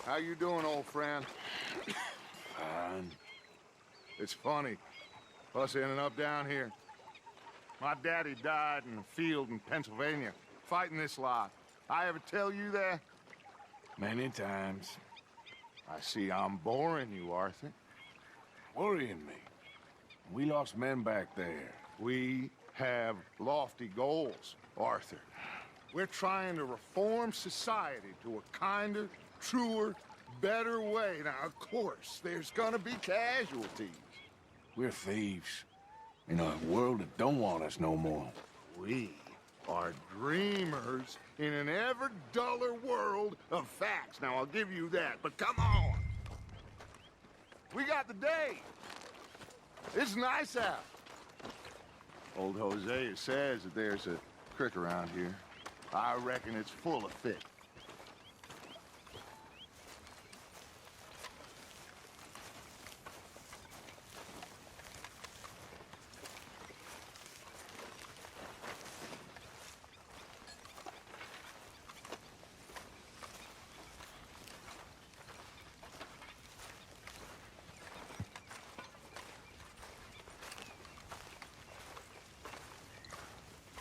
How you doing, old friend? Fine. It's funny, us ending up down here. My daddy died in a field in Pennsylvania, fighting this lot. I ever tell you that? Many times. I see I'm boring you, Arthur. Worrying me. We lost men back there. We have lofty goals, Arthur. We're trying to reform society to a kinder, truer, better way. Now, of course, there's gonna be casualties. We're thieves. In a world that don't want us no more. We are dreamers in an ever duller world of facts. Now, I'll give you that, but come on. We got the day. It's nice out. Old Hosea says that there's a creek around here. I reckon it's full of fish.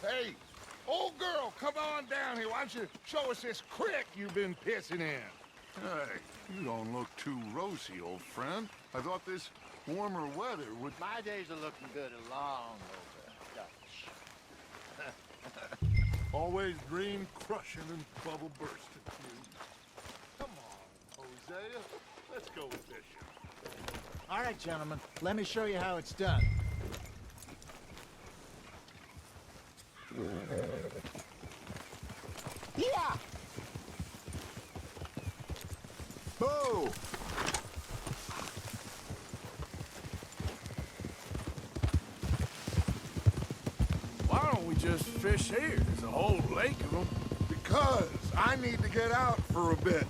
Hey, old girl, come on down here. Why don't you show us this creek you've been pissing in? Hey, you don't look too rosy, old friend. I thought this warmer weather would... My days are looking good along over Dutch. Always dream crushing and bubble bursting. Come on, Hosea. Let's go fishing. All right, gentlemen, let me show you how it's done. Yeah! Boo! Why don't we just fish here? There's a whole lake of them. Because I need to get out for a bit.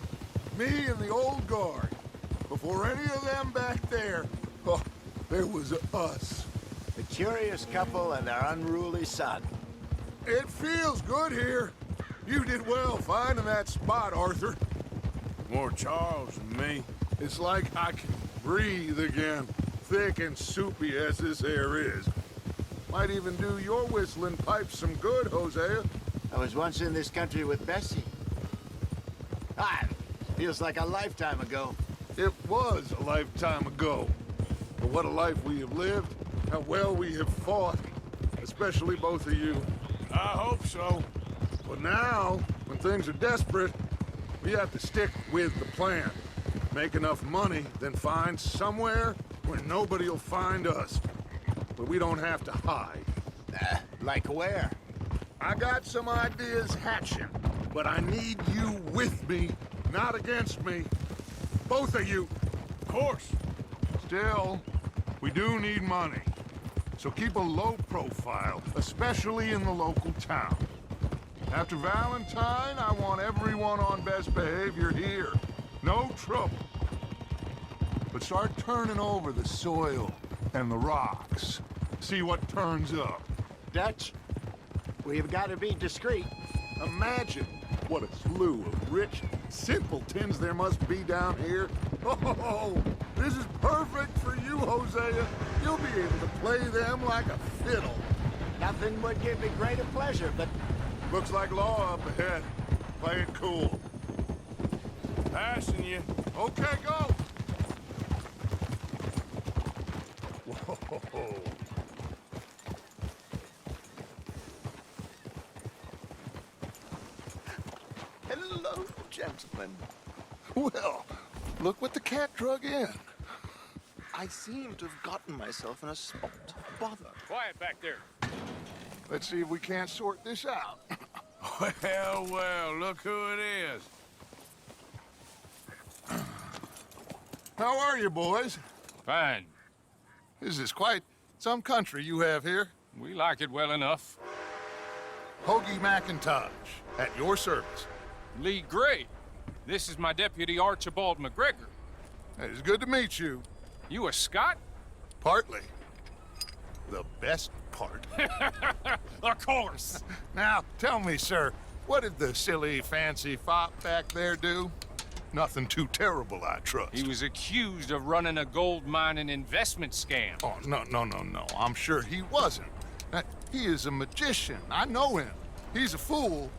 Me and the old guard. Before any of them back there, oh, there was us. The curious couple and their unruly son. It feels good here. You did well finding that spot, Arthur. More Charles than me. It's like I can breathe again, thick and soupy as this air is. Might even do your whistling pipes some good, Hosea. I was once in this country with Bessie. Ah, feels like a lifetime ago. It was a lifetime ago. But what a life we have lived, how well we have fought, especially both of you. I hope so. But now, when things are desperate, we have to stick with the plan. Make enough money, then find somewhere where nobody will find us. But we don't have to hide. Like where? I got some ideas hatching, but I need you with me, not against me. Both of you. Of course. Still, we do need money. So keep a low profile, especially in the local town. After Valentine, I want everyone on best behavior here. No trouble. But start turning over the soil and the rocks. See what turns up. Dutch, we've got to be discreet. Imagine what a slew of rich simpletons there must be down here. Oh, this is perfect for you, Hosea. You'll be able to play them like a fiddle. Nothing would give me greater pleasure, but... Looks like law up ahead. Play it cool. Passing you. Okay, go! Whoa. Hello, gentlemen. Well, look what the cat drug in. I seem to have gotten myself in a spot of bother. Quiet back there. Let's see if we can't sort this out. Well, well, look who it is. How are you, boys? Fine. This is quite some country you have here. We like it well enough. Hoagie McIntosh, at your service. Lee Gray. This is my deputy Archibald McGregor. It's good to meet you. You a Scot? Partly. The best part. Of course. Now, tell me, sir, what did the silly, fancy fop back there do? Nothing too terrible, I trust. He was accused of running a gold mining investment scam. Oh, no. I'm sure he wasn't. He is a magician. I know him. He's a fool,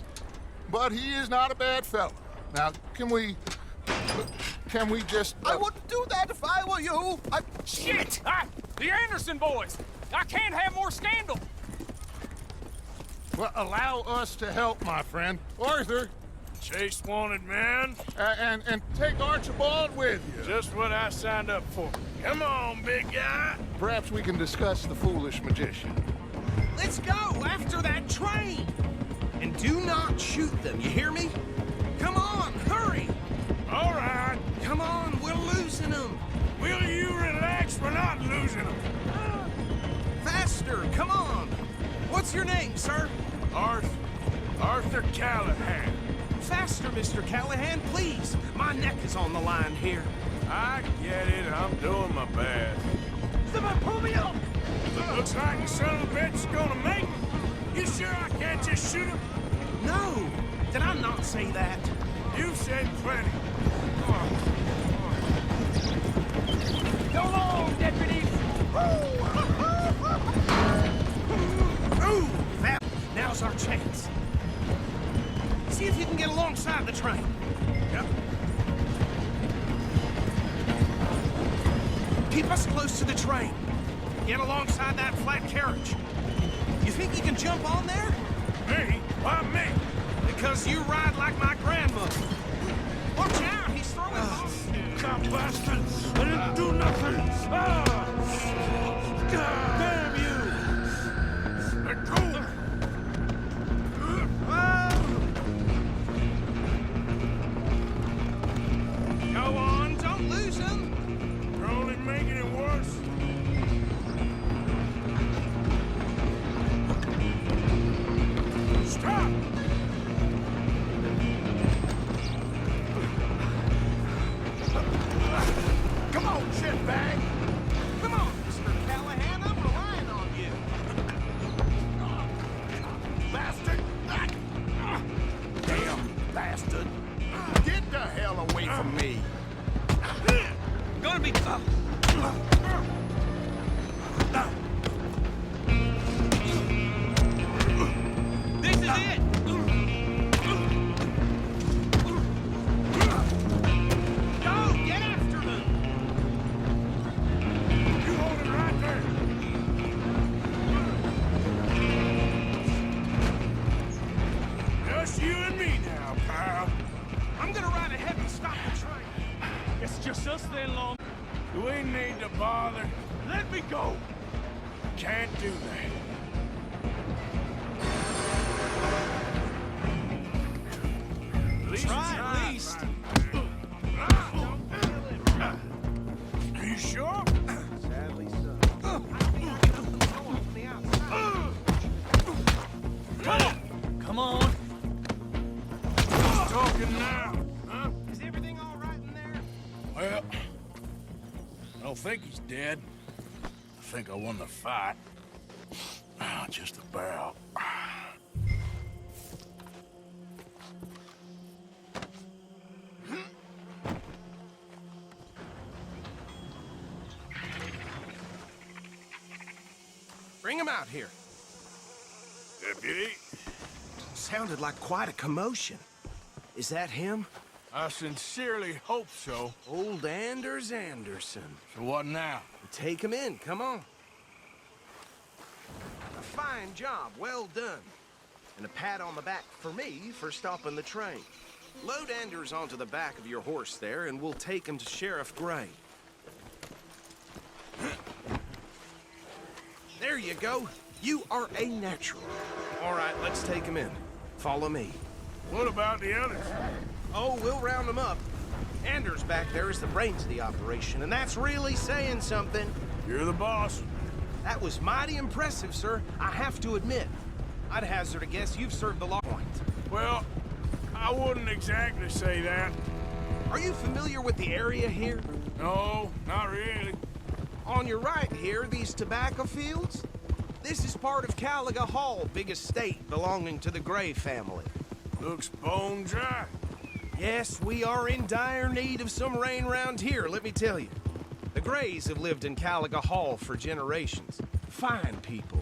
but he is not a bad fella. Now, can we just... I wouldn't do that if I were you. Shit! The Anderson boys! I can't have more scandal! Well, allow us to help, my friend. Arthur, Chase wanted man. and take Archibald with you. Just what I signed up for. Come on, big guy. Perhaps we can discuss the foolish magician. Let's go after that train! And do not shoot them, you hear me? Come on, hurry! All right. Come on, we're losing them! Will you relax? We're not losing them. Faster, come on! What's your name, sir? Arthur Callahan. Faster, Mr. Callahan, please! My neck is on the line here. I get it. I'm doing my best. Someone pull me up! Looks like the son of a bitch is gonna make it. You sure I can't just shoot him? No! Did I not say that? You've said plenty. Come on. Go on, deputies! Ooh, that... Now's our chance. See if you can get alongside the train. Yep. Keep us close to the train. Get alongside that flat carriage. You think you can jump on there? Me? Why me? Because you ride like my grandmother. Watch out, he's throwing bombs. God bastard! I didn't do nothing! Ah! God damn you! Let go! Go on, don't lose him. You're only making it worse. Stop! Come on, shitbag! Come on, Mr. Callahan, I'm relying on you. Bastard! Damn bastard! Get the hell away from me! Gonna be... This is it! Go, get after them! You hold it right there! Just you and me now, pal. I'm gonna ride ahead and stop the train. It's just us then, Long. Do we need to bother? Let me go. Can't do that. Try at least. Are you sure? Sadly so. Come on. Who's talking now? Huh? Is everything all right in there? Well, I don't think he's dead. I think I won the fight. Just about. Bring him out here. Deputy, Sounded like quite a commotion. Is that him? I sincerely hope so. Old Anders Anderson. So what now? Take him in, come on. A fine job, well done. And a pat on the back for me for stopping the train. Load Anders onto the back of your horse there, and we'll take him to Sheriff Gray. There you go. You are a natural. All right, let's take him in. Follow me. What about the others? Oh, we'll round them up. Anders back there is the brains of the operation, and that's really saying something. You're the boss. That was mighty impressive, sir. I have to admit. I'd hazard a guess you've served the law point. Well, I wouldn't exactly say that. Are you familiar with the area here? No, not really. On your right here, these tobacco fields? This is part of Caliga Hall, big estate belonging to the Gray family. Looks bone dry. Yes, we are in dire need of some rain round here, let me tell you. The Grays have lived in Caliga Hall for generations. Fine people.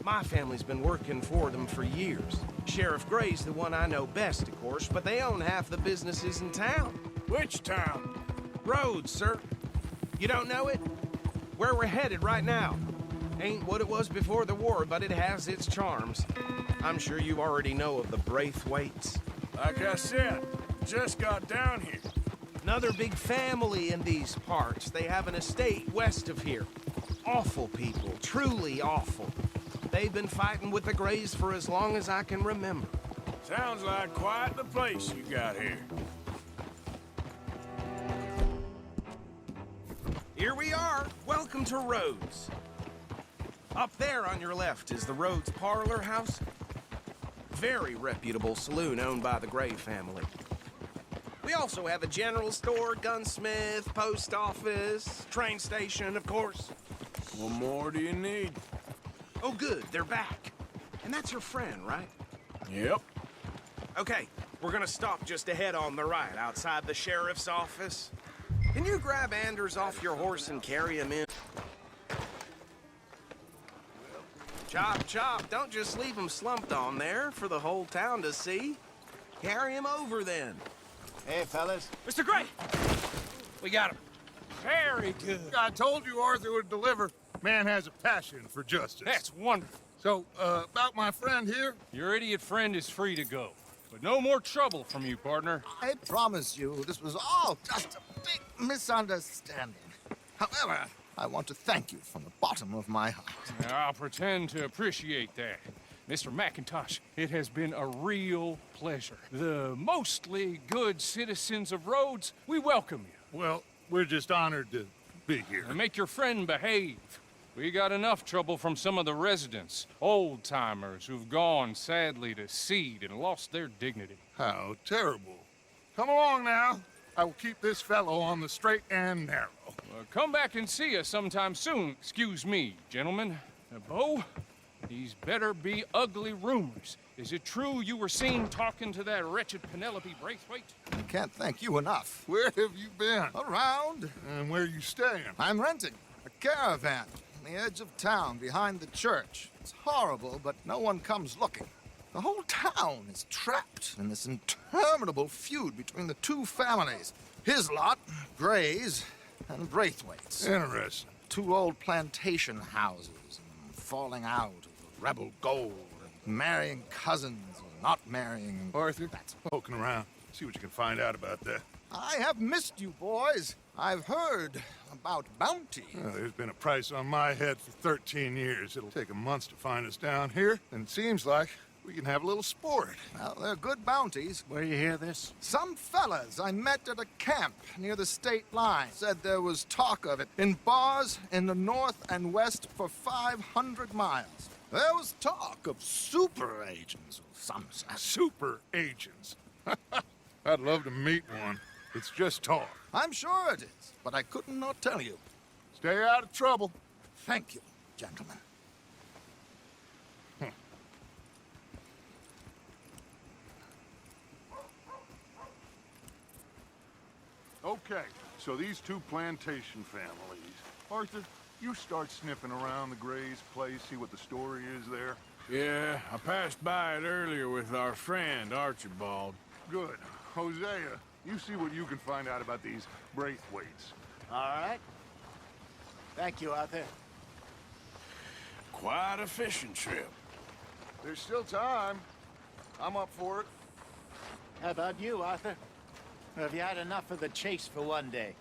My family's been working for them for years. Sheriff Gray's the one I know best, of course, but they own half the businesses in town. Which town? Rhodes, sir. You don't know it? Where we're headed right now. Ain't what it was before the war, but it has its charms. I'm sure you already know of the Braithwaites. Like I said, just got down here. Another big family in these parts. They have an estate west of here. Awful people, truly awful. They've been fighting with the Grays for as long as I can remember. Sounds like quite the place you got here. Here we are. Welcome to Rhodes. Up there on your left is the Rhodes Parlor House. Very reputable saloon owned by the Gray family. We also have a general store, gunsmith, post office, train station, of course. What more do you need? Oh, good, they're back. And that's your friend, right? Yep. Okay, we're gonna stop just ahead on the right, outside the sheriff's office. Can you grab Anders off your horse and carry him in? Chop, chop, don't just leave him slumped on there for the whole town to see. Carry him over then. Hey, fellas. Mr. Gray! We got him. Very good. I told you Arthur would deliver. Man has a passion for justice. That's wonderful. So, about my friend here? Your idiot friend is free to go. But no more trouble from you, partner. I promise you, this was all just a big misunderstanding. However, I want to thank you from the bottom of my heart. I'll pretend to appreciate that. Mr. McIntosh, it has been a real pleasure. The mostly good citizens of Rhodes, we welcome you. Well, we're just honored to be here. And make your friend behave. We got enough trouble from some of the residents, old-timers who've gone, sadly, to seed and lost their dignity. How terrible. Come along now. I will keep this fellow on the straight and narrow. Come back and see us sometime soon. Excuse me, gentlemen. Bo, these better be ugly rumors. Is it true you were seen talking to that wretched Penelope Braithwaite? I can't thank you enough. Where have you been? Around, And where you staying? I'm renting a caravan on the edge of town behind the church. It's horrible, but no one comes looking. The whole town is trapped in this interminable feud between the two families. His lot, Grays, and Braithwaite's. Interesting. Two old plantation houses, and falling out of rebel gold, and marrying cousins, or not marrying. Arthur, poking around. See what you can find out about that. I have missed you, boys. I've heard about bounty. Well, there's been a price on my head for 13 years. It'll take 'em months to find us down here, and it seems like we can have a little sport. Well, they're good bounties. Where you hear this? Some fellas I met at a camp near the state line said there was talk of it in bars in the north and west for 500 miles. There was talk of super agents of some sort. Super agents. I'd love to meet one. It's just talk. I'm sure it is, but I couldn't not tell you. Stay out of trouble. Thank you, gentlemen. Okay, so these two plantation families. Arthur, you start sniffing around the Gray's place, see what the story is there. Yeah, I passed by it earlier with our friend, Archibald. Good. Hosea, you see what you can find out about these Braithwaites. All right. Thank you, Arthur. Quite a fishing trip. There's still time. I'm up for it. How about you, Arthur? Or have you had enough of the chase for one day?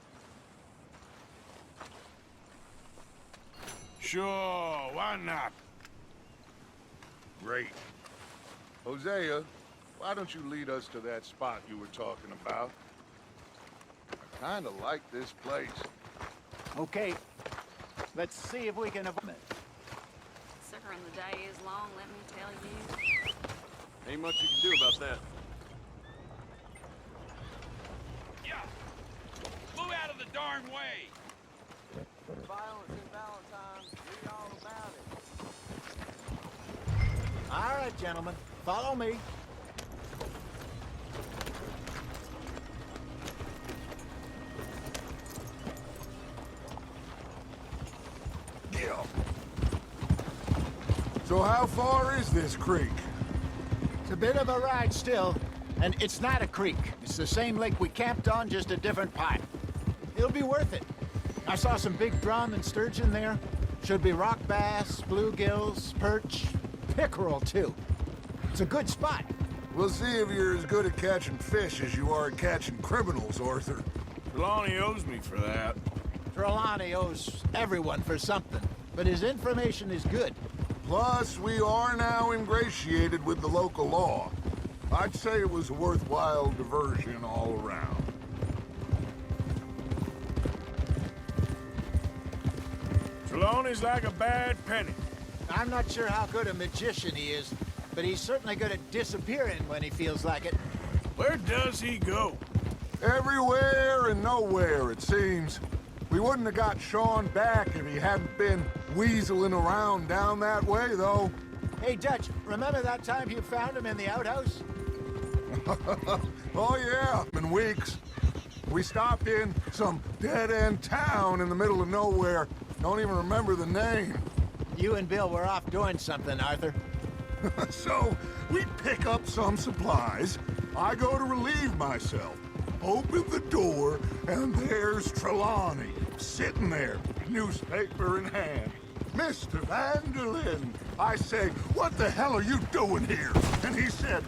Sure, why not? Great. Hosea, why don't you lead us to that spot you were talking about? I kinda like this place. Okay. Let's see if we can avoid it. Considering the day is long, let me tell you. Ain't much you can do about that. Yeah! Move out of the darn way! Violence in Valentine. Read all about it. All right, gentlemen. Follow me. So how far is this creek? It's a bit of a ride still, and it's not a creek. It's the same lake we camped on, just a different pipe. It'll be worth it. I saw some big drum and sturgeon there. Should be rock bass, bluegills, perch, pickerel too. It's a good spot. We'll see if you're as good at catching fish as you are at catching criminals, Arthur. Trelawney owes me for that. Trelawney owes everyone for something, but his information is good. Plus, we are now ingratiated with the local law. I'd say it was a worthwhile diversion all around. Trelawney's like a bad penny. I'm not sure how good a magician he is, but he's certainly good at disappearing when he feels like it. Where does he go? Everywhere and nowhere, it seems. We wouldn't have got Sean back if he hadn't been weaseling around down that way, though. Hey, Dutch, remember that time you found him in the outhouse? Oh, yeah, in weeks. We stopped in some dead-end town in the middle of nowhere. Don't even remember the name. You and Bill were off doing something, Arthur. So, we pick up some supplies. I go to relieve myself. Open the door, and there's Trelawney, sitting there, newspaper in hand. Mr. Vanderlyn. I say, what the hell are you doing here? And he said,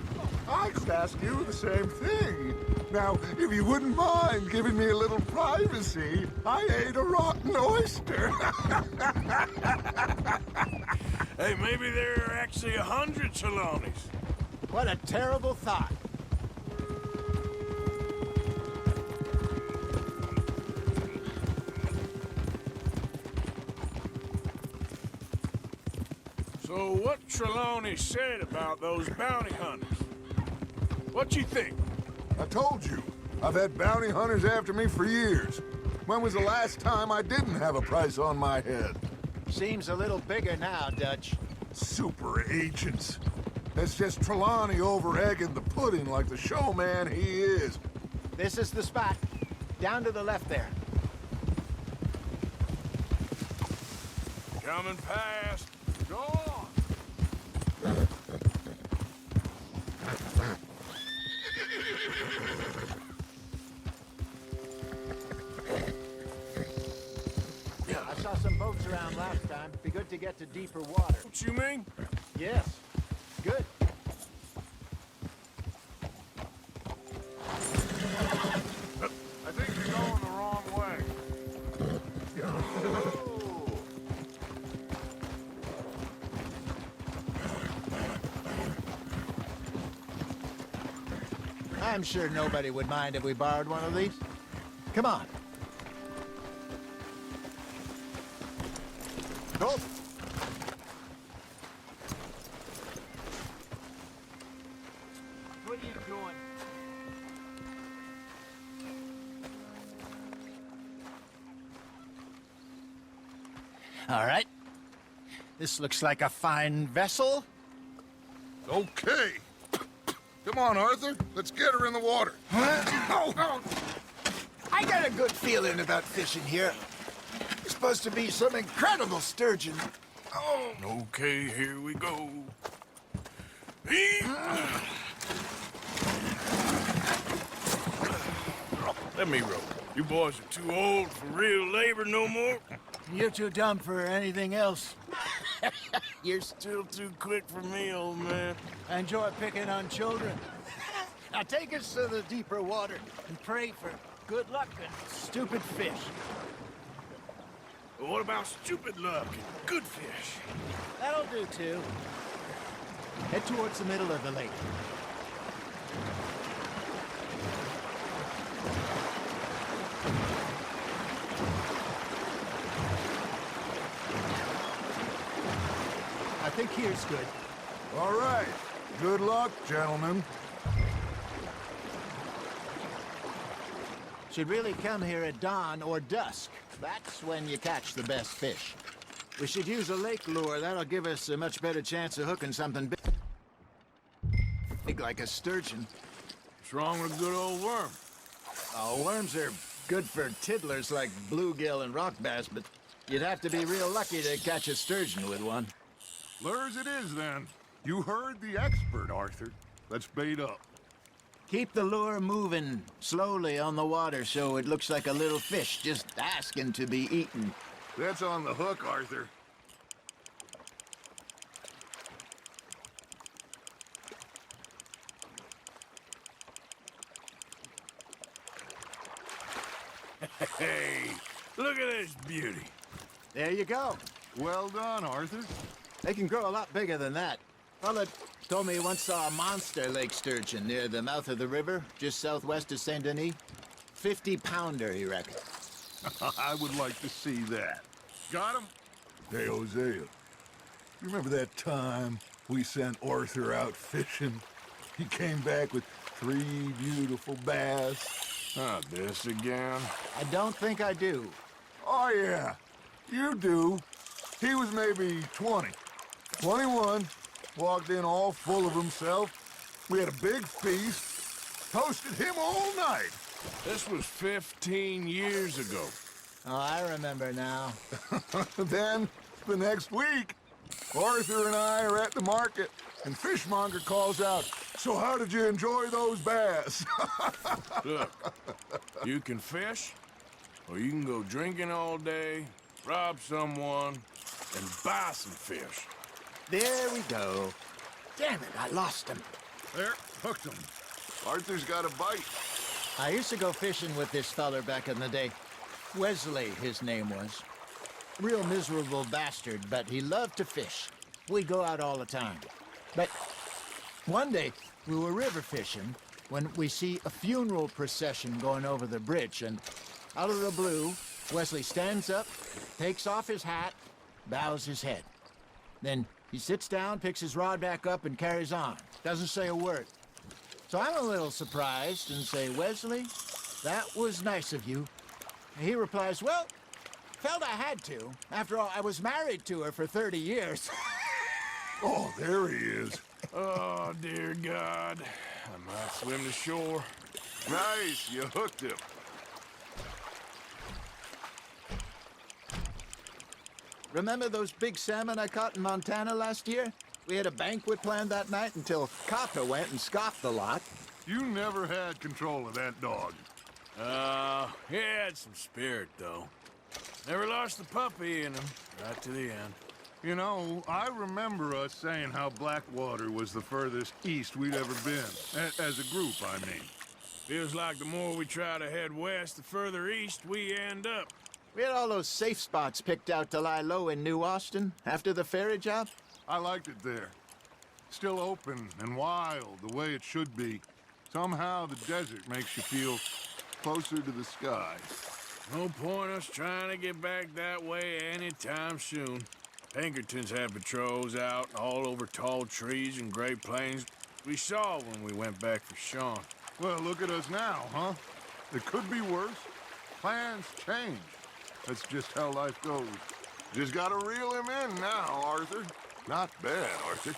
I could ask you the same thing. Now, if you wouldn't mind giving me a little privacy, I ate a rotten oyster. Hey, maybe there are actually 100 Trelawneys. What a terrible thought. So what Trelawney said about those bounty hunters? What you think? I told you, I've had bounty hunters after me for years. When was the last time I didn't have a price on my head? Seems a little bigger now, Dutch. Super agents. That's just Trelawney over-egging the pudding like the showman he is. This is the spot. Down to the left there. Coming past. Go on! I saw some boats around last time. Be good to get to deeper water. What you mean? Yes. Good. I think you're going the wrong way. I'm sure nobody would mind if we borrowed one of these. Come on. Go. What are you doing? All right. This looks like a fine vessel. Okay. Come on, Arthur. Let's get her in the water. I got a good feeling about fishing here. It's supposed to be some incredible sturgeon. Oh. Okay, here we go. Let me row. You boys are too old for real labor no more. You're too dumb for anything else. You're still too quick for me, old man. I enjoy picking on children. Now take us to the deeper water and pray for good luck and stupid fish. But what about stupid luck and good fish? That'll do too. Head towards the middle of the lake. I think here's good. All right. Good luck, gentlemen. Should really come here at dawn or dusk. That's when you catch the best fish. We should use a lake lure. That'll give us a much better chance of hooking something big like a sturgeon. What's wrong with a good old worm? Oh, worms are good for tiddlers like bluegill and rock bass, but you'd have to be real lucky to catch a sturgeon with one. Lures it is, then. You heard the expert, Arthur. Let's bait up. Keep the lure moving slowly on the water so it looks like a little fish just asking to be eaten. That's on the hook, Arthur. Hey, look at this beauty. There you go. Well done, Arthur. They can grow a lot bigger than that. Fella told me he once saw a monster lake sturgeon near the mouth of the river, just southwest of Saint Denis. 50-pounder, he reckoned. I would like to see that. Got him? Hey, Hosea, you remember that time we sent Arthur out fishing? He came back with 3 beautiful bass. Not this again. I don't think I do. Oh, yeah, you do. He was maybe 20, 21, walked in all full of himself. We had a big feast, toasted him all night. This was 15 years ago. Oh, I remember now. Then, the next week, Arthur and I are at the market, and Fishmonger calls out, "So how did you enjoy those bass?" Look, you can fish, or you can go drinking all day, rob someone, and buy some fish. There we go. Damn it, I lost him. There, hooked him. Arthur's got a bite. I used to go fishing with this feller back in the day. Wesley, his name was. Real miserable bastard, but he loved to fish. We'd go out all the time. But one day, we were river fishing when we see a funeral procession going over the bridge, and out of the blue, Wesley stands up, takes off his hat, bows his head. Then he sits down, picks his rod back up, and carries on. Doesn't say a word. So I'm a little surprised and say, "Wesley, that was nice of you." And he replies, "Well, felt I had to. After all, I was married to her for 30 years. Oh, there he is. Oh, dear God. I might swim to shore. Nice, you hooked him. Remember those big salmon I caught in Montana last year? We had a banquet planned that night until Kaka went and scoffed the lot. You never had control of that dog. He had some spirit, though. Never lost the puppy in him, right to the end. You know, I remember us saying how Blackwater was the furthest east we'd ever been. As a group, I mean. Feels like the more we try to head west, the further east we end up. We had all those safe spots picked out to lie low in New Austin after the ferry job. I liked it there. Still open and wild, the way it should be. Somehow the desert makes you feel closer to the sky. No point us trying to get back that way anytime soon. Pinkertons had patrols out all over tall trees and Great Plains. We saw when we went back for Sean. Well, look at us now, huh? It could be worse. Plans change. That's just how life goes. Just gotta reel him in now, Arthur. Not bad, Arthur.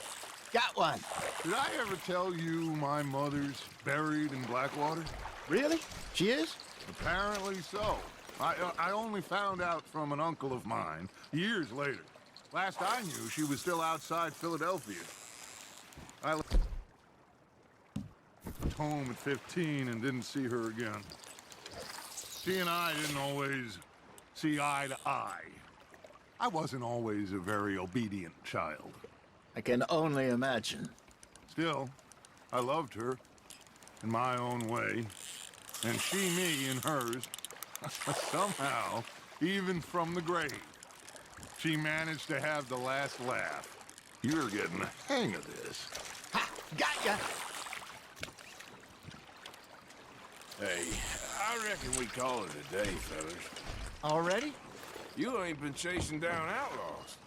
Got one. Did I ever tell you my mother's buried in Blackwater? Really? She is? Apparently so. I only found out from an uncle of mine years later. Last I knew, she was still outside Philadelphia. I left home at 15 and didn't see her again. She and I didn't always see eye to eye. I wasn't always a very obedient child. I can only imagine. Still, I loved her in my own way, and she me in hers. Somehow, even from the grave, she managed to have the last laugh. You're getting the hang of this. Ha! Got ya! Hey, I reckon we call it a day, fellas. Already? You ain't been chasing down outlaws.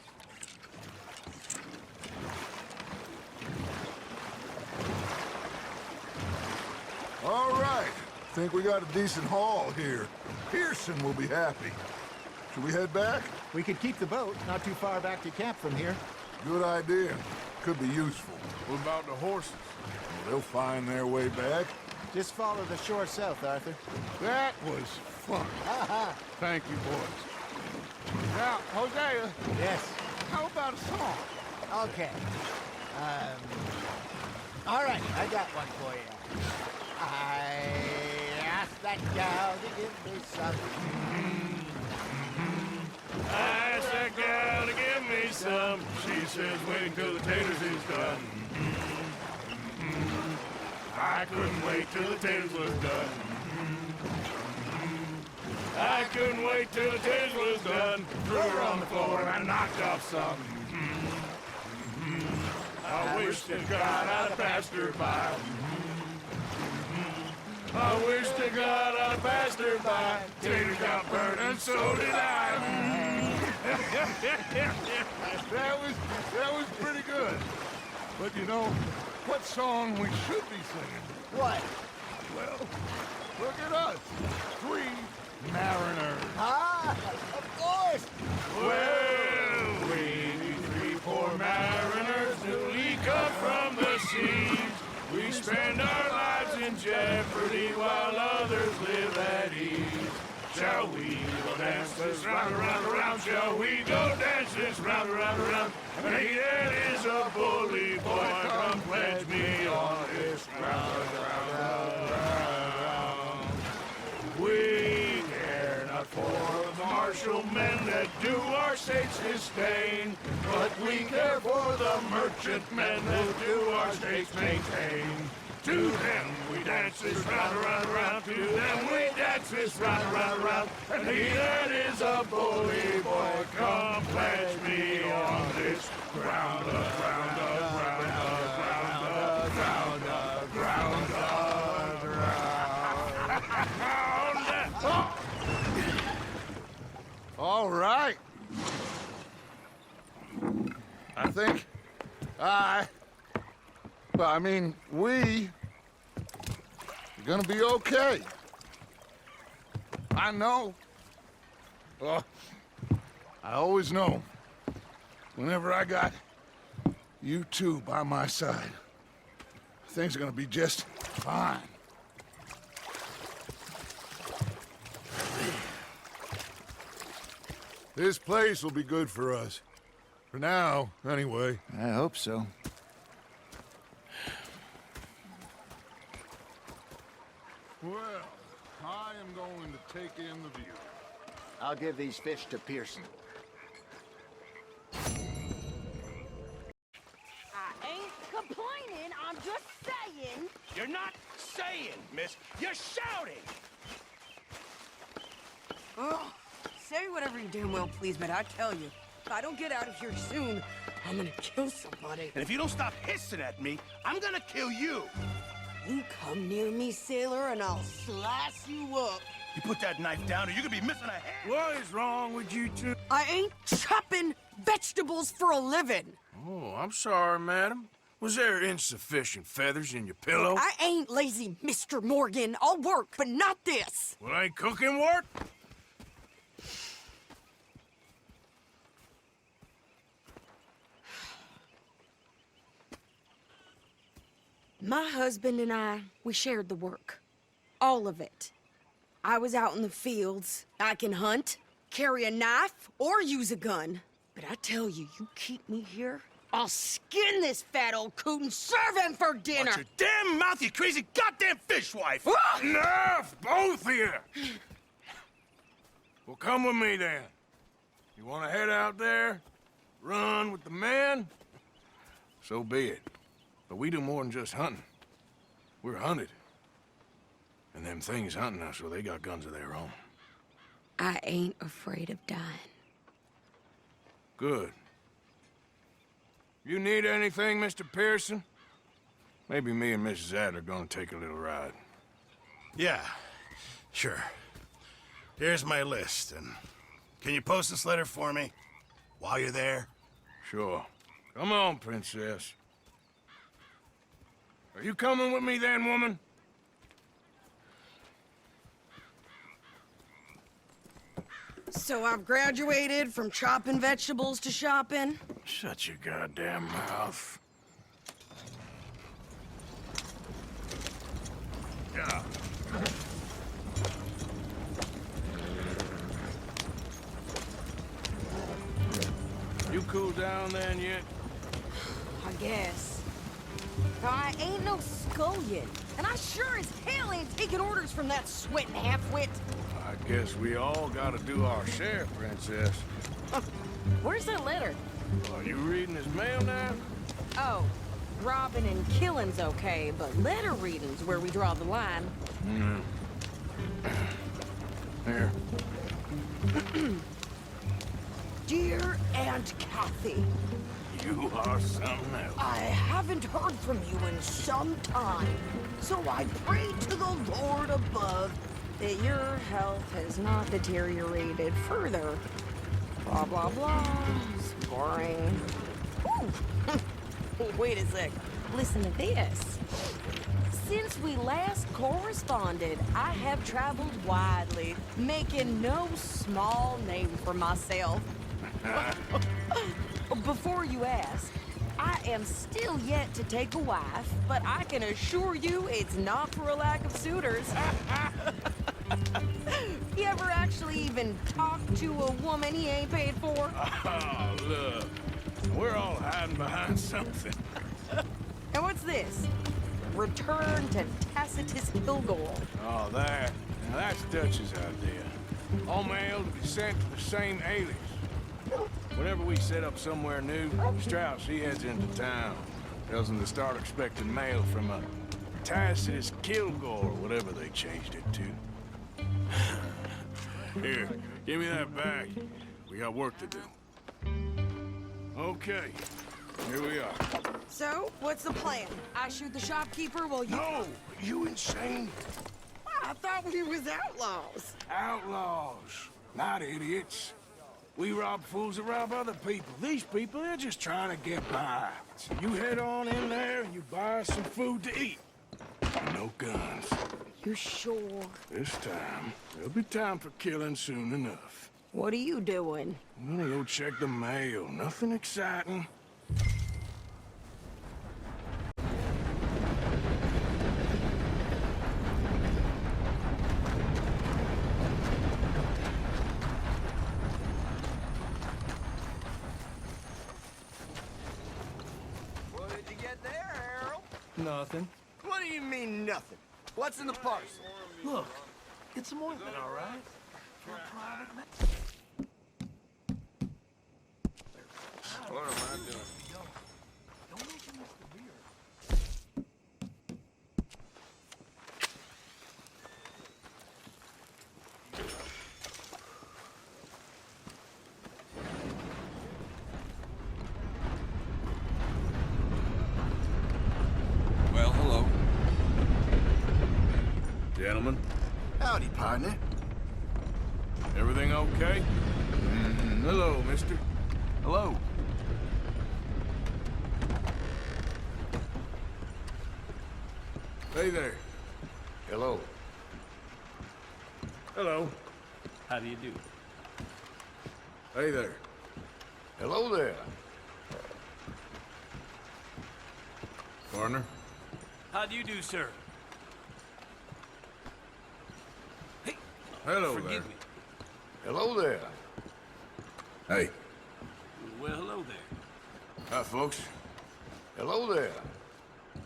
All right. Think we got a decent haul here. Pearson will be happy. Should we head back? We could keep the boat not too far back to camp from here. Good idea. Could be useful. What about the horses? They'll find their way back. Just follow the shore south, Arthur. That was fun. Thank you, boys. Now, Hosea, Yes. how about a song? Okay. All right, I got one for you. I asked that gal to give me some. I asked that gal to give me some. She says wait till the taters is done. I couldn't wait till the taters was done. I couldn't wait till the taters was done. Threw her on the floor and I knocked off some. I wish to God I'd have passed her by. I wish to God I'd have passed her by. Tater got burned and so did I. That was pretty good. But you know, what song we should be singing? What? Well, look at us. 3 mariners. Ah, of course. Well, we 3 poor mariners newly come from the seas. We spend our lives in jeopardy while others live at ease. Shall we go dance this round, around, around? Shall we go dance this round, around, around? Hey, that is a bully boy. Come pledge me on this round, round, round. We care not for the martial men that do our state sustain, but we care for the merchant men that do our states maintain. To them we dance this round, around, around. To them we dance this round, around, around. And he that is a bully boy, come pledge me on this ground, ground, ground, ground, ground, ground, ground. All right. I think we are gonna be okay. I know. Well, I always know. Whenever I got you two by my side, things are gonna be just fine. This place will be good for us. For now, anyway. I hope so. Well, I am going to take in the view. I'll give these fish to Pearson. I ain't complaining, I'm just saying. You're not saying, miss. You're shouting. Oh, say whatever you damn well please, but I tell you, if I don't get out of here soon, I'm gonna kill somebody. And if you don't stop hissing at me, I'm gonna kill you. You come near me, sailor, and I'll slice you up. You put that knife down or you're gonna be missing a hand. What is wrong with you two? I ain't chopping vegetables for a living. Oh, I'm sorry, madam. Was there insufficient feathers in your pillow? I ain't lazy, Mr. Morgan. I'll work, but not this. Well, ain't cooking work? My husband and I, we shared the work. All of it. I was out in the fields. I can hunt, carry a knife, or use a gun. But I tell you, you keep me here, I'll skin this fat old coot and serve him for dinner. Watch your damn mouth, you crazy goddamn fishwife! Ah! Enough, both of you! Well, come with me then. You want to head out there, run with the men? So be it. But we do more than just hunting. We're hunted. And them things hunting us, well, they got guns of their own. I ain't afraid of dying. Good. You need anything, Mr. Pearson? Maybe me and Mrs. Adler are gonna take a little ride. Yeah, sure. Here's my list, and can you post this letter for me while you're there? Sure. Come on, Princess. Are you coming with me then, woman? So I've graduated from chopping vegetables to shopping? Shut your goddamn mouth. Yeah. You cool down then yet? I guess. I ain't no scullion, and I sure as hell ain't taking orders from that sweating half-wit. I guess we all gotta do our share, Princess. Where's that letter? Are you reading his mail now? Oh, robbing and killing's okay, but letter reading's where we draw the line. Here. Dear Aunt Kathy, You are something else. I haven't heard from you in some time, so I pray to the Lord above that your health has not deteriorated further. Blah, blah, blah. It's boring. Ooh. Wait a sec. Listen to this. Since we last corresponded, I have traveled widely, making no small name for myself. Before you ask, I am still yet to take a wife, but I can assure you it's not for a lack of suitors. You ever actually even talk to a woman he ain't paid for? Oh, look. We're all hiding behind something. And what's this? Return to Tacitus Kilgore. Oh, that. Now, that's Dutch's idea. All mail to be sent to the same alias. Whenever we set up somewhere new, Strauss, he heads into town. Tells them to start expecting mail from a Tacitus Kilgore, or whatever they changed it to. Here, give me that back. We got work to do. Okay, here we are. So, what's the plan? I shoot the shopkeeper while you... No! You insane? I thought we was outlaws. Outlaws, not idiots. We rob fools that rob other people. These people, they're just trying to get by. So you head on in there and you buy us some food to eat. And no guns. You sure? This time, there'll be time for killing soon enough. What are you doing? I'm gonna go check the mail. Nothing exciting. What did you get there, Harold? Nothing. What do you mean, nothing? What's in the parcel? Look, it's some ointment, all right? For a private man. What am I doing? Don't mention Mr. Beer. Well, hello. Gentlemen, Howdy, partner. everything okay? Hello, mister. Hello. Hey there. Hello. Hello. How do you do? Hey there. Hello there. Partner. How do you do, sir? Hey, Hello there. forgive me. Hello there. Hey. Well, hello there. Hi, folks. Hello there.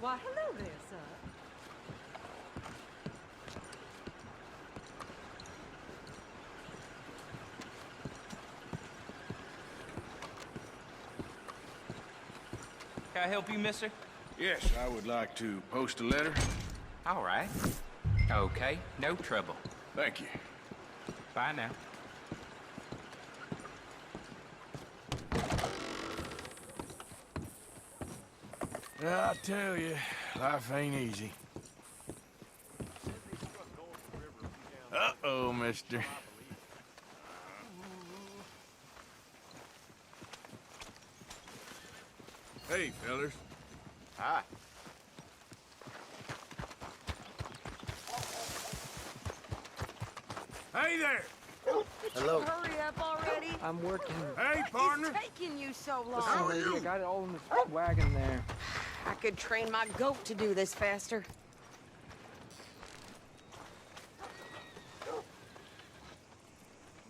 Why, hello there, sir. Can I help you, mister? Yes, I would like to post a letter. All right. Okay, no trouble. Thank you. Bye now. I tell you, life ain't easy. Uh-oh, mister. Hey, fellas. Hi. Hey there! Hello. Hurry up already. I'm working. Hey, What partner! is taking you so How long? are you? I got it all in this wagon there. I could train my goat to do this faster.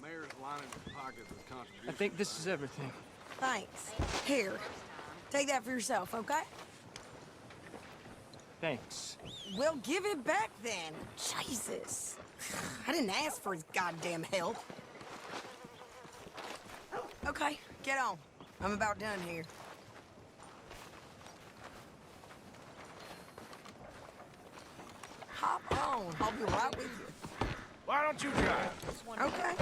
Mayor's lining his pockets with contributions. I think this is everything. Thanks. Here. Take that for yourself, okay? Thanks. Well, give it back then. Jesus. I didn't ask for his goddamn help. Okay, get on. I'm about done here. Hop on. I'll be right with you. Why don't you drive? Okay.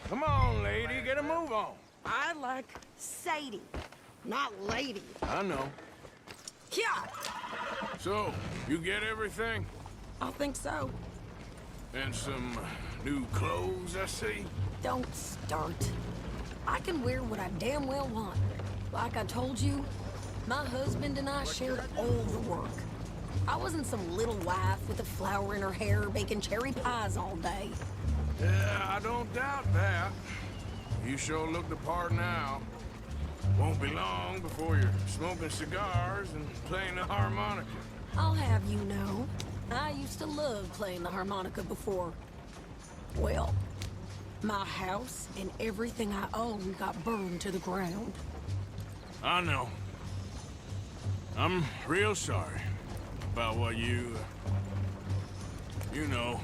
Come on, lady, get a move on. I like Sadie, not lady. I know. Yeah, So, you get everything? I think so. And some new clothes, I see? Don't start. I can wear what I damn well want. Like I told you, my husband and I shared all the work. I wasn't some little wife with a flower in her hair baking cherry pies all day. Yeah, I don't doubt that. You sure look the part now. Won't be long before you're smoking cigars and playing the harmonica. I'll have you know, I used to love playing the harmonica before. Well, my house and everything I own got burned to the ground. I know. I'm real sorry about what you know.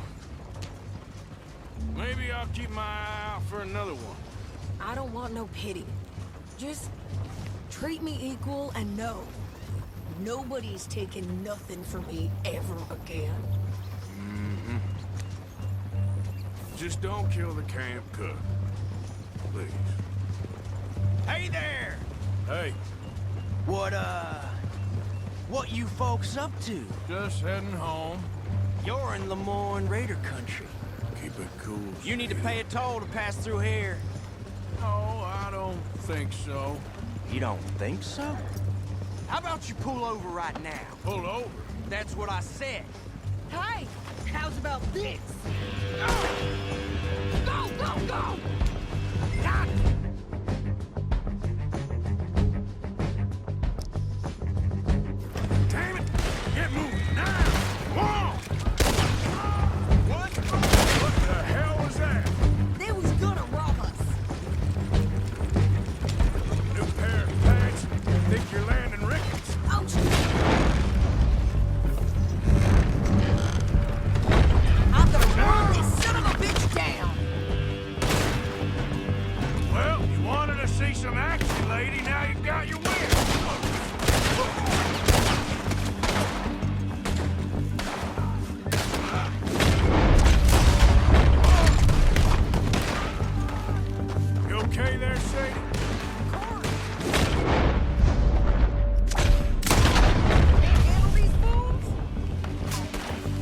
Maybe I'll keep my eye out for another one. I don't want no pity. Just treat me equal and know nobody's taking nothing from me ever again. Mm-hmm. Just don't kill the camp cook. Please. Hey there! Hey, What you folks up to? just heading home. You're in Lemoyne Raider country. Keep it cool. You need to pay a toll to pass through here. No, I don't think so. You don't think so? How about you pull over right now? Pull over. That's what I said. Hey, how's about this? Go, go, go! God. Damn it! Get moving now! Come on! What? What the hell was that? They was gonna rob us. New pair of pants? Think you're landing rickets? Ouch! I'm gonna run this son of a bitch down. Well, you wanted to see some action, lady. Now you got your wind. You okay there, Sadie? Can't handle these fools?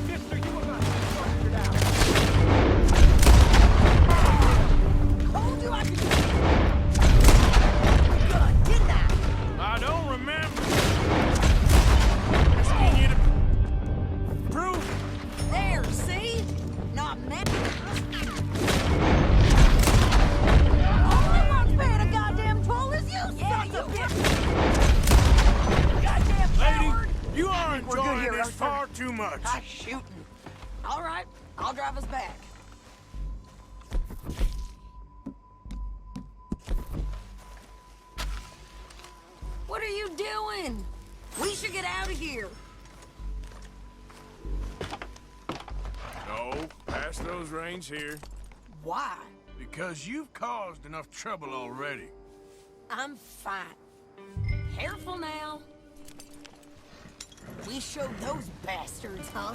Mister, you will not be sorted out. Told you I could do it. Good, didn't I? I don't remember. Asking you to prove it. There, see? Not meant. Only one's paying a goddamn toll is you, son of a bitch! Goddamn Lady, coward! you are We're good enjoying here, this Arthur. far too much. I'm shooting. All right, I'll drive us back. What are you doing? We should get out of here. No, pass those reins here. Why? Because you've caused enough trouble already. I'm fine. Careful now. We showed those bastards, huh?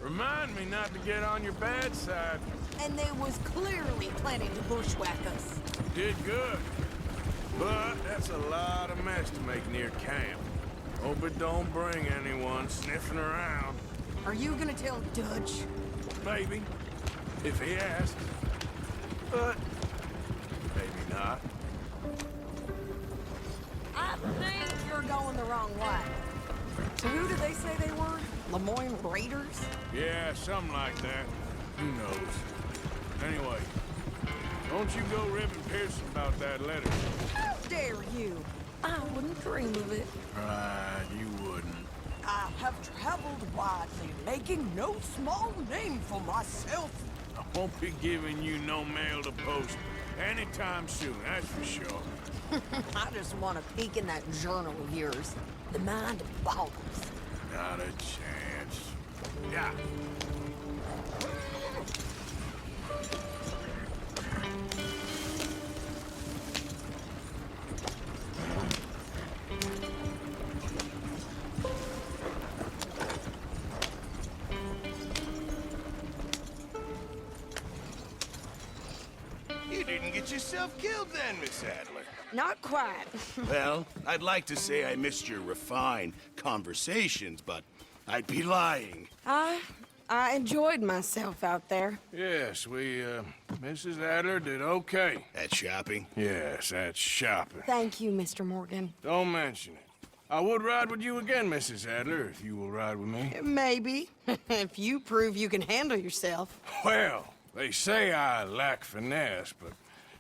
Remind me not to get on your bad side. And they was clearly planning to bushwhack us. Did good. But that's a lot of mess to make near camp. Hope it don't bring anyone sniffing around. Are you gonna tell Dutch? Maybe, if he asks. But maybe not. I think you're going the wrong way. So who did they say they were? Lemoyne Raiders? Yeah, something like that. Who knows? Anyway, don't you go ribbing Pearson about that letter. How dare you? I wouldn't dream of it. Right, you wouldn't. I have traveled widely, making no small name for myself. I won't be giving you no mail to post anytime soon, that's for sure. I just want to peek in that journal of yours. The mind boggles. Not a chance. Yeah. You didn't get yourself killed then, Miss Adler. Not quite. Well, I'd like to say I missed your refined conversations, but I'd be lying. I enjoyed myself out there. Yes, Mrs. Adler did okay. At shopping? Yes, that's shopping. Thank you, Mr. Morgan. Don't mention it. I would ride with you again, Mrs. Adler, if you will ride with me. Maybe. If you prove you can handle yourself. Well, they say I lack finesse, but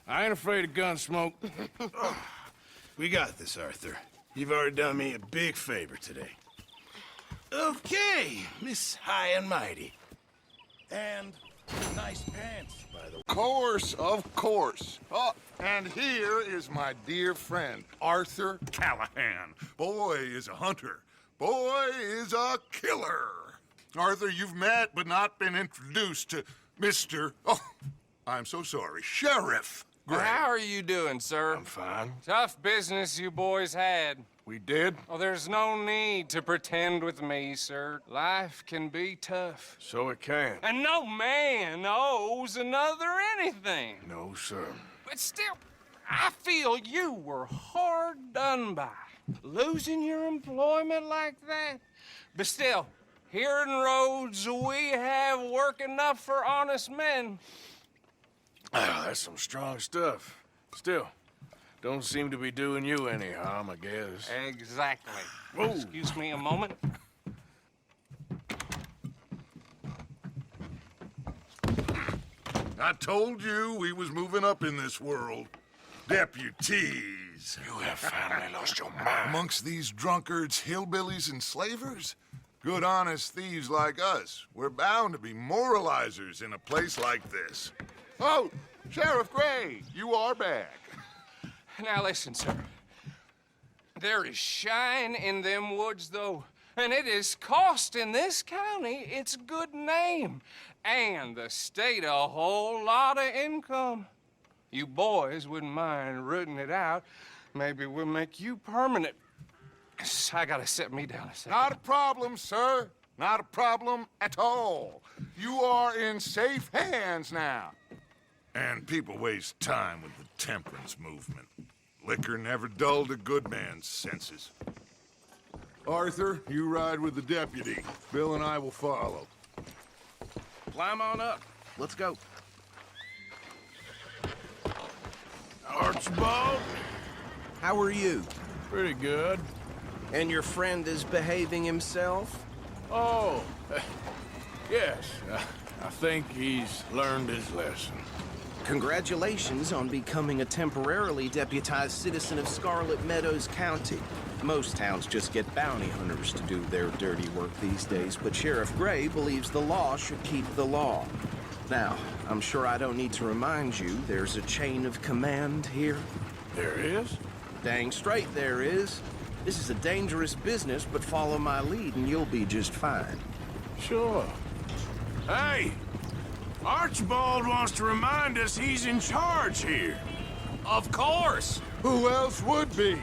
I ain't afraid of gun smoke. We got this, Arthur. You've already done me a big favor today. Okay, Miss High and Mighty. And nice pants, by the way. Of course. Oh, and here is my dear friend, Arthur Callahan. Boy is a hunter. Boy is a killer. Arthur, you've met but not been introduced to Mr. Oh, I'm so sorry, Sheriff Gray. How are you doing, sir? I'm fine. Tough business you boys had. We did? Oh, there's no need to pretend with me, sir. Life can be tough. So it can. And no man owes another anything. No, sir. But still, I feel you were hard done by. Losing your employment like that. But still, here in Rhodes, we have work enough for honest men. Ah, that's some strong stuff. Still, don't seem to be doing you any harm, I guess. Exactly. Whoa. Excuse me a moment. I told you we was moving up in this world. Deputies. You have finally lost your mind. Amongst these drunkards, hillbillies, and slavers? Good, honest thieves like us. We're bound to be moralizers in a place like this. Oh, Sheriff Gray, you are back. Now listen, sir. There is shine in them woods, though, and it is costing this county its good name and the state a whole lot of income. You boys wouldn't mind rooting it out. Maybe we'll make you permanent. I gotta sit me down a second. Not a problem, sir. Not a problem at all. You are in safe hands now. And people waste time with the temperance movement. Liquor never dulled a good man's senses. Arthur, you ride with the deputy. Bill and I will follow. Climb on up. Let's go. Archibald? How are you? Pretty good. And your friend is behaving himself? Oh, yes. I think he's learned his lesson. Congratulations on becoming a temporarily deputized citizen of Scarlet Meadows County. Most towns just get bounty hunters to do their dirty work these days, but Sheriff Gray believes the law should keep the law. Now, I'm sure I don't need to remind you there's a chain of command here. There is? Dang straight there is. This is a dangerous business, but follow my lead and you'll be just fine. Sure. Hey! Archibald wants to remind us he's in charge here. Of course. Who else would be?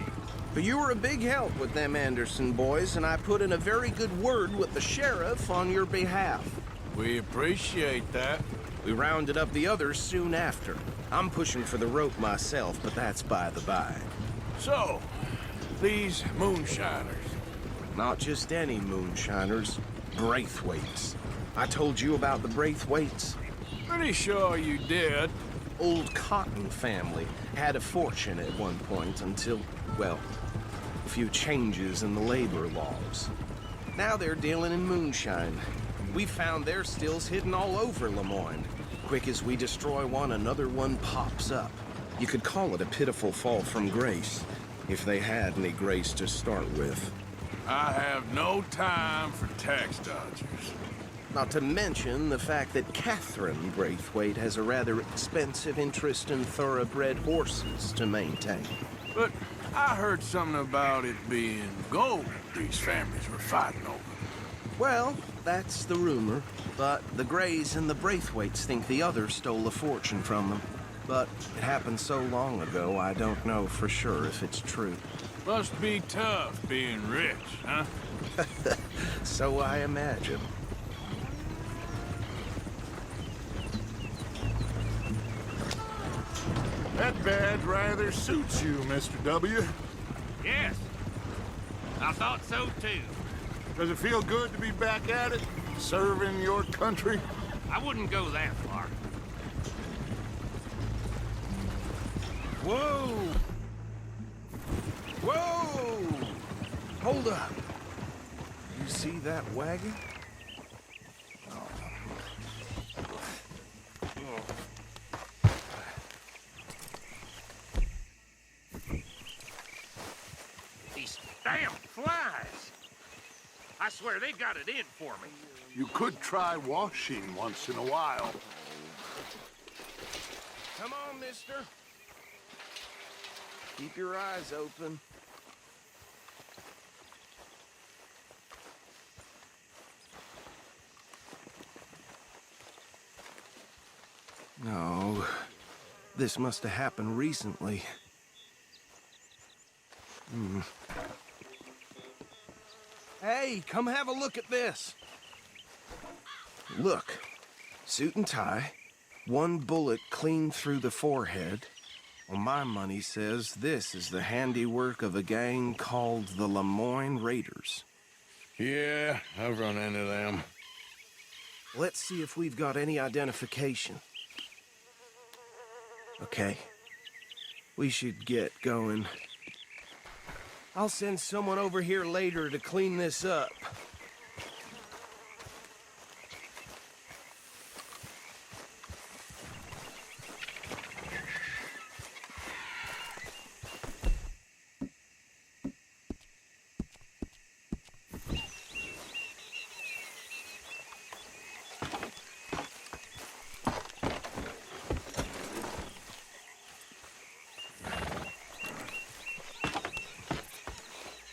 But you were a big help with them Anderson boys, and I put in a very good word with the sheriff on your behalf. We appreciate that. We rounded up the others soon after. I'm pushing for the rope myself, but that's by the by. So, these moonshiners. Not just any moonshiners, Braithwaites. I told you about the Braithwaites? Pretty sure you did. Old Cotton family had a fortune at one point until, well, a few changes in the labor laws. Now they're dealing in moonshine. We found their stills hidden all over Lemoyne. Quick as we destroy one, another one pops up. You could call it a pitiful fall from grace, if they had any grace to start with. I have no time for tax dodgers. Not to mention the fact that Catherine Braithwaite has a rather expensive interest in thoroughbred horses to maintain. But I heard something about it being gold these families were fighting over. Well, that's the rumor. But the Grays and the Braithwaites think the others stole a fortune from them. But it happened so long ago, I don't know for sure if it's true. Must be tough being rich, huh? So I imagine. That badge rather suits you, Mr. W. Yes. I thought so, too. Does it feel good to be back at it, serving your country? I wouldn't go that far. Whoa! Whoa! Hold up. You see that wagon? These damn flies. I swear they got it in for me. You could try washing once in a while. Come on, mister. Keep your eyes open. No, this must have happened recently. Hey, come have a look at this. Look, suit and tie, one bullet clean through the forehead. Well, my money says this is the handiwork of a gang called the Lemoyne Raiders. Yeah, I've run into them. Let's see if we've got any identification. Okay. We should get going. I'll send someone over here later to clean this up.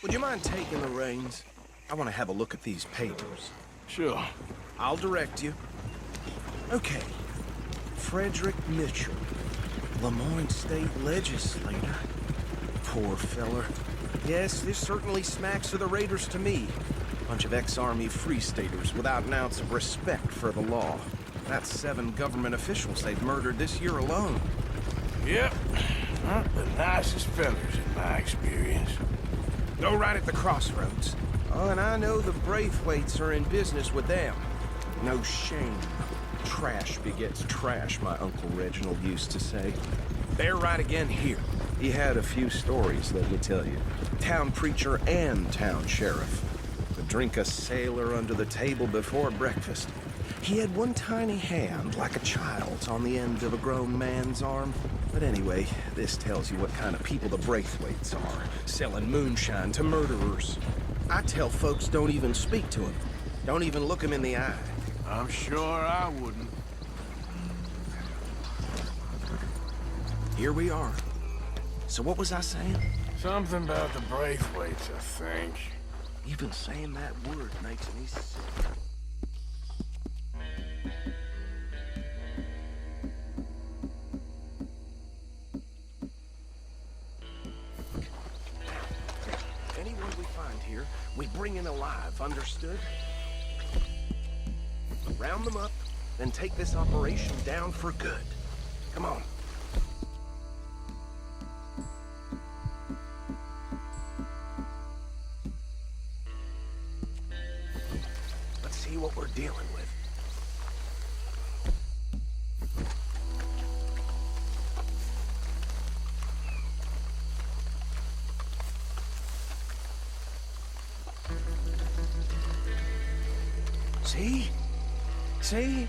Would you mind taking the reins? I want to have a look at these papers. Sure. I'll direct you. Okay. Frederick Mitchell, Lemoyne State Legislator. Poor feller. Yes, this certainly smacks of the Raiders to me. Bunch of ex-Army Free Staters without an ounce of respect for the law. That's 7 government officials they've murdered this year alone. Yep. Not the nicest fellas in my experience. Go right at the crossroads. Oh, and I know the Braithwaites are in business with them. No shame. Trash begets trash, my Uncle Reginald used to say. They're right again here. He had a few stories, let me tell you. Town preacher and town sheriff. Would drink a sailor under the table before breakfast. He had one tiny hand, like a child's, on the end of a grown man's arm. But anyway, this tells you what kind of people the Braithwaites are, selling moonshine to murderers. I tell folks don't even speak to him. Don't even look him in the eye. I'm sure I wouldn't. Here we are. So what was I saying? Something about the Braithwaites, I think. Even saying that word makes me sick. Anyone we find here, we bring in alive, understood? Round them up, then take this operation down for good. Come on. Let's see what we're dealing with. See? See?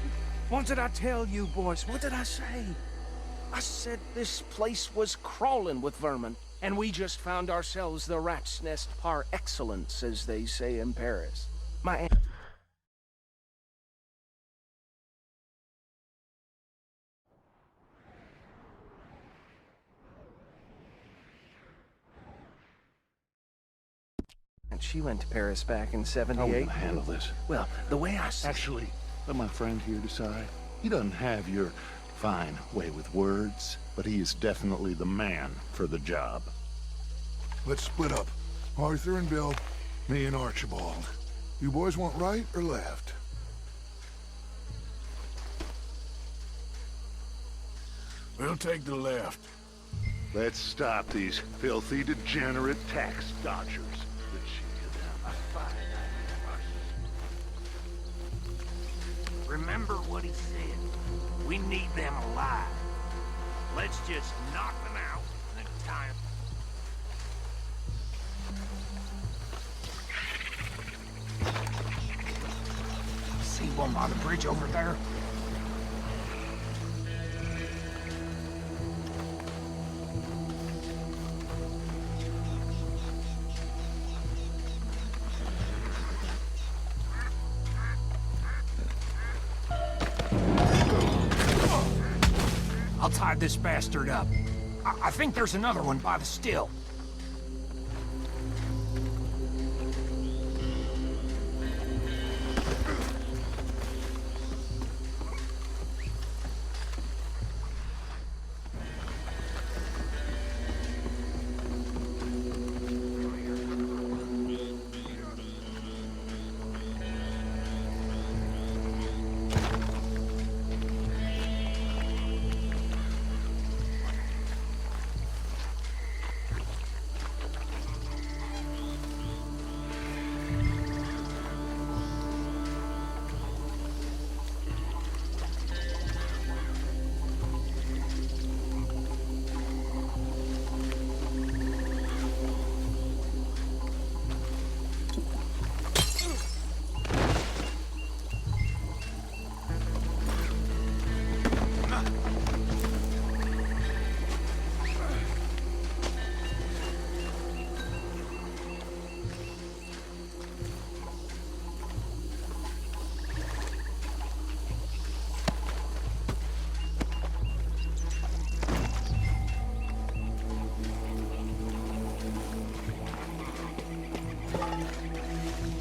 What did I tell you, boys? What did I say? I said this place was crawling with vermin, and we just found ourselves the rat's nest par excellence, as they say in Paris. My And she went to Paris back in How are we '78. gonna handle this? Well, the way I see Actually, let my friend here decide. He doesn't have your fine way with words, but he is definitely the man for the job. Let's split up. Arthur and Bill, me and Archibald. You boys want right or left? We'll take the left. Let's stop these filthy, degenerate tax dodgers. Let's shoot them a fine. Remember what he said. We need them alive. Let's just knock them out and then tie them. See one by the bridge over there? I'll tie this bastard up. I think there's another one by the still.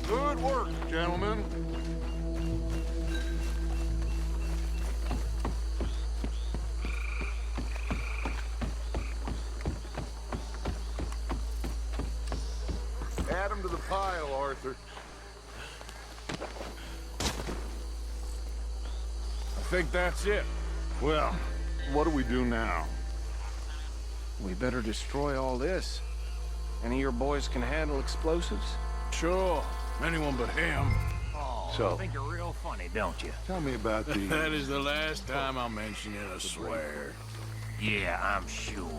Good work, gentlemen. Add them to the pile, Arthur. I think that's it. Well, what do we do now? We better destroy all this. Any of your boys can handle explosives? Sure. Anyone but him. So, I think you're real funny, don't you? tell me about the... That is the last time I'll mention it, I swear. Yeah, I'm sure.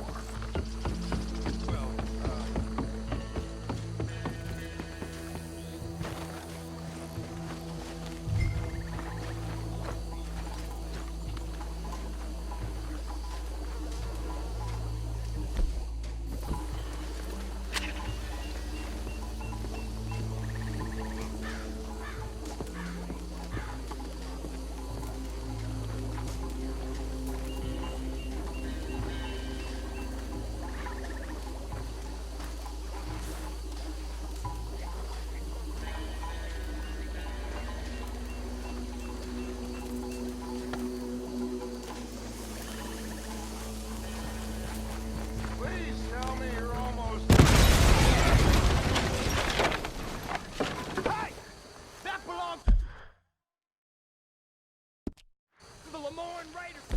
Please tell me you're almost... Hey! That belongs to the Lemoyne Raiders!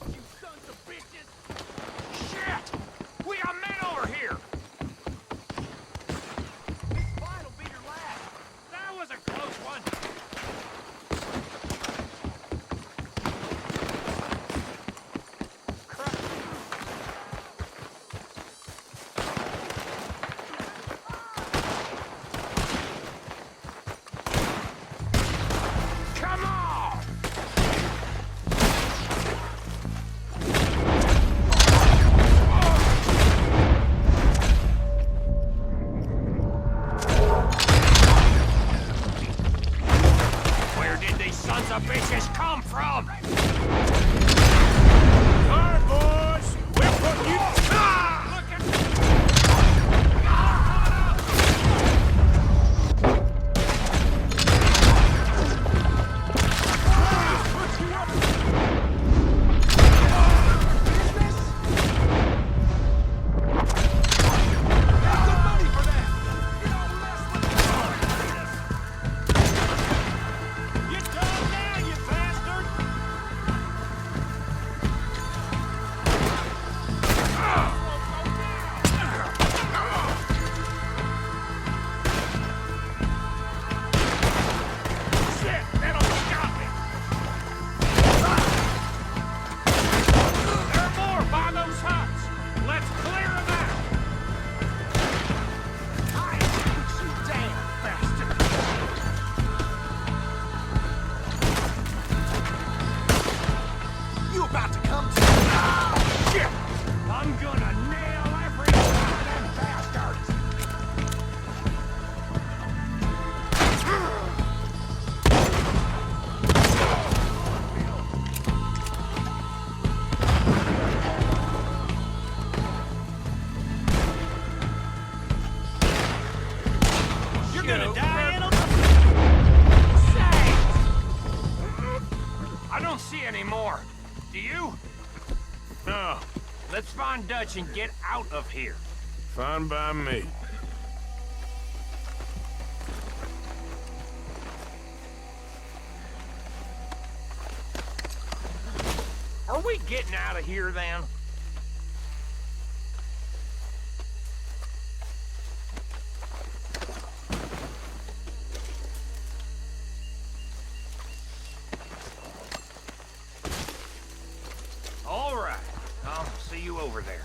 You sons of bitches! Shit! We got men over here! This fight will be your last! That was a close one! Come on! Where did these sons of bitches come from? All right, boys. We're putting you... Look at... gonna die in a... I don't see any more. Do you? No, Let's find Dutch and get out of here. fine by me. Are we getting out of here then? All right. I'll see you over there.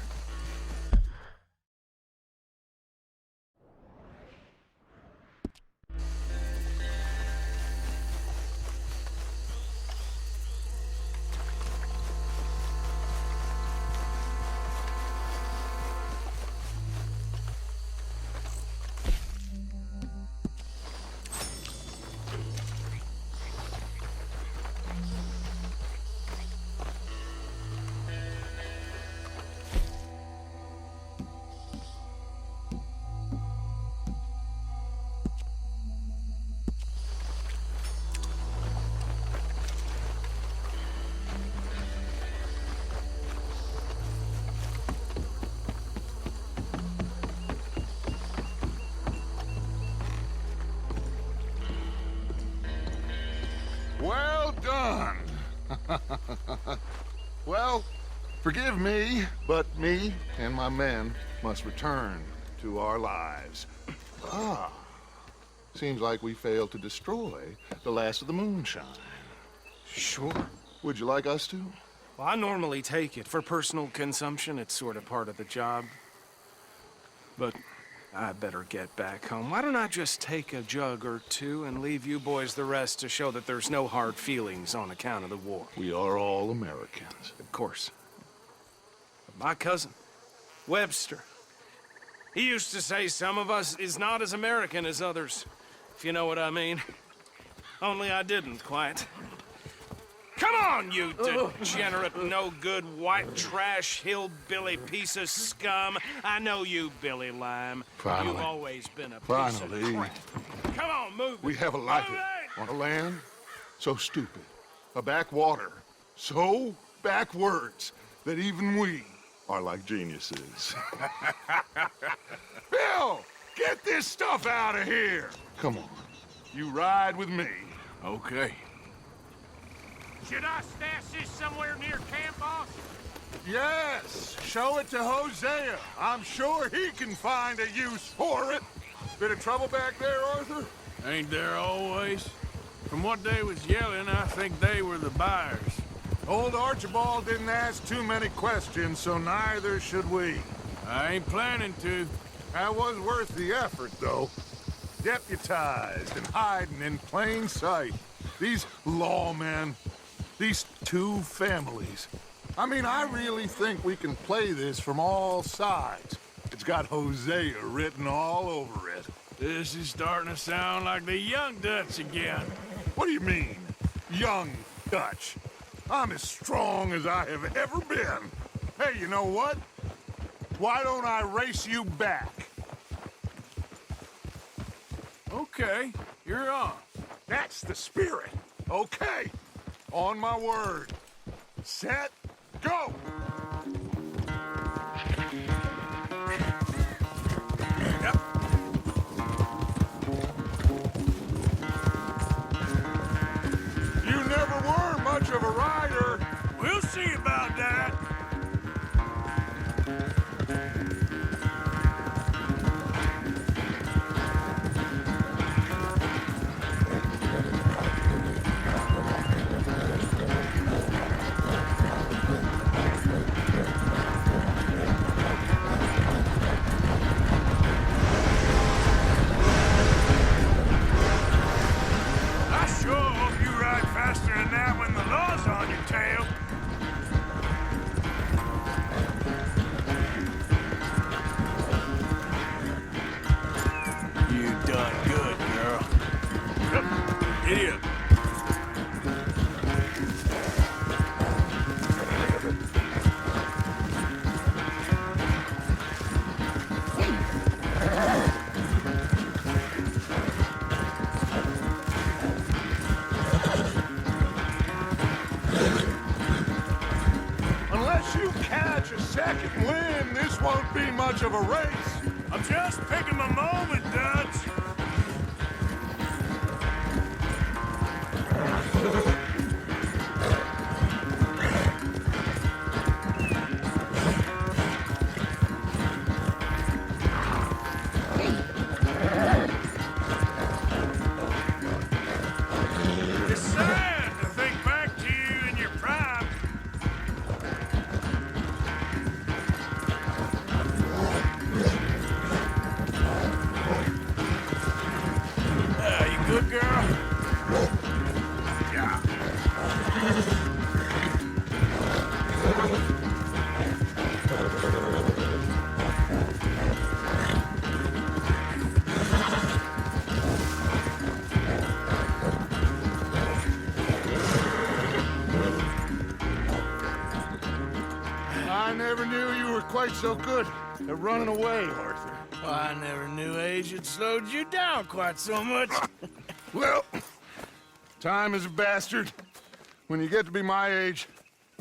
Well done. Well, forgive me, but me and my men must return to our lives. Ah, seems like we failed to destroy the last of the moonshine. Sure. Would you like us to? Well, I normally take it. For personal consumption, it's sort of part of the job. But I better get back home. Why don't I just take a jug or two and leave you boys the rest to show that there's no hard feelings on account of the war? We are all Americans. Of course. But my cousin, Webster, he used to say some of us is not as American as others, if you know what I mean. Only I didn't quite. Come on, you degenerate, no-good, white trash, hillbilly piece of scum. I know you, Billy Lime. Finally. You've always been a piece Finally. of crap. Come on, move We it. have a life Move it! on a land so stupid, a backwater so backwards that even we are like geniuses. Bill, get this stuff out of here. Come on, you ride with me. Okay. Should I stash this somewhere near camp, boss? Yes, show it to Hosea. I'm sure he can find a use for it. Bit of trouble back there, Arthur? Ain't there always? From what they was yelling, I think they were the buyers. Old Archibald didn't ask too many questions, so neither should we. I ain't planning to. That was worth the effort, though. Deputized and hiding in plain sight. These lawmen, these two families. I mean, I really think we can play this from all sides. It's got Hosea written all over it. This is starting to sound like the young Dutch again. What do you mean, young Dutch? I'm as strong as I have ever been. Hey, you know what? Why don't I race you back? Okay, you're on. That's the spirit. Okay, on my word. Set, go! You never were much of a rider. We'll see about that. I sure hope you ride faster than that when the law's on your tail. You done good, girl. Idiot. much of a race. I'm just picking my moment, Dutch. It's sad to think back to you in your prime. You good, girl? Yeah. I never knew you were quite so good at running away, Arthur. Oh, I never knew age had slowed you down quite so much. Well, time is a bastard. When you get to be my age,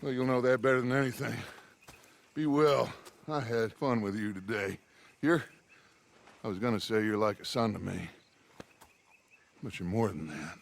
well, you'll know that better than anything. Be well. I had fun with you today. I was gonna say you're like a son to me. But you're more than that.